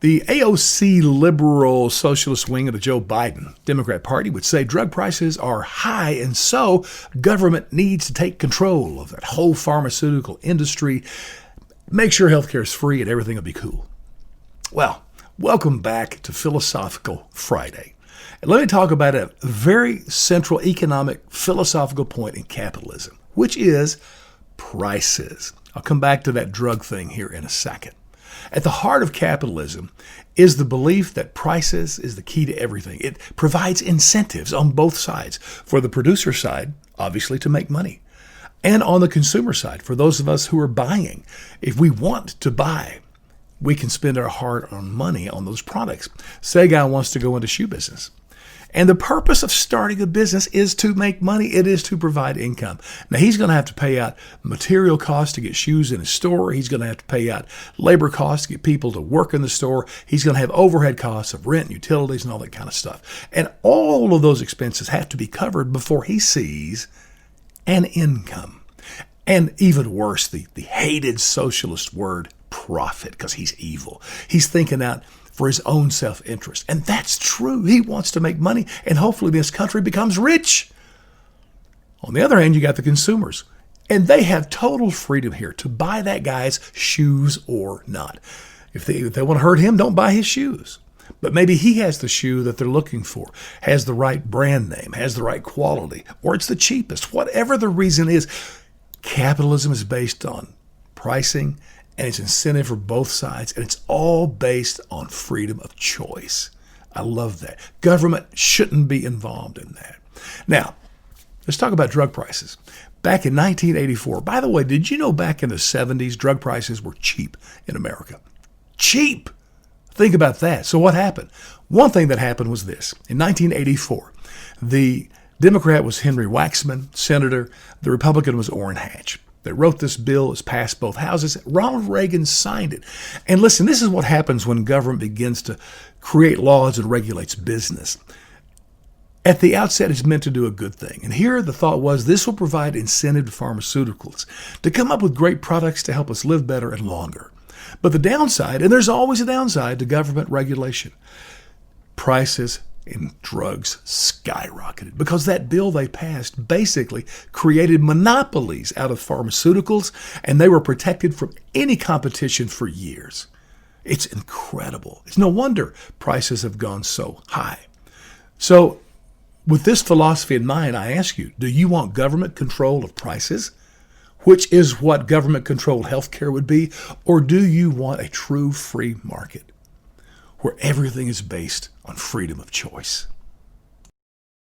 The AOC liberal socialist wing of the Joe Biden Democrat Party would say drug prices are high, and so government needs to take control of that whole pharmaceutical industry, make sure healthcare is free, and everything will be cool. Well, welcome back to Philosophical Friday. And let me talk about a very central economic philosophical point in capitalism, which is prices. I'll come back to that drug thing here in a second. At the heart of capitalism is the belief that prices is the key to everything. It provides incentives on both sides. For the producer side, obviously, to make money. And on the consumer side, for those of us who are buying. If we want to buy, we can spend our hard-earned money on those products. Say a guy wants to go into shoe business. And the purpose of starting a business is to make money. It is to provide income. Now, he's going to have to pay out material costs to get shoes in his store. He's going to have to pay out labor costs to get people to work in the store. He's going to have overhead costs of rent, utilities, and all that kind of stuff. And all of those expenses have to be covered before he sees an income. And even worse, the hated socialist word profit, because he's evil. He's thinking out for his own self-interest. And that's true. He wants to make money, and hopefully this country becomes rich. On the other hand, you got the consumers, and they have total freedom here to buy that guy's shoes or not. If they want to hurt him, don't buy his shoes. But maybe he has the shoe that they're looking for, has the right brand name, has the right quality, or it's the cheapest. Whatever the reason is, capitalism is based on pricing, and it's incentive for both sides, and it's all based on freedom of choice. I love that. Government shouldn't be involved in that. Now, let's talk about drug prices. Back in 1984, by the way, did you know back in the 70s, drug prices were cheap in America? Cheap! Think about that. So what happened? One thing that happened was this. In 1984, the Democrat was Henry Waxman, senator. The Republican was Orrin Hatch. They wrote this bill. It was passed both houses. Ronald Reagan signed it. And listen, this is what happens when government begins to create laws and regulates business. At the outset, it's meant to do a good thing. And here the thought was this will provide incentive to pharmaceuticals to come up with great products to help us live better and longer. But the downside, and there's always a downside to government regulation, prices in drugs skyrocketed because that bill they passed basically created monopolies out of pharmaceuticals, and they were protected from any competition for years. It's incredible. It's no wonder prices have gone so high. So with this philosophy in mind, I ask you, do you want government control of prices, which is what government-controlled healthcare would be, or do you want a true free market where everything is based on freedom of choice?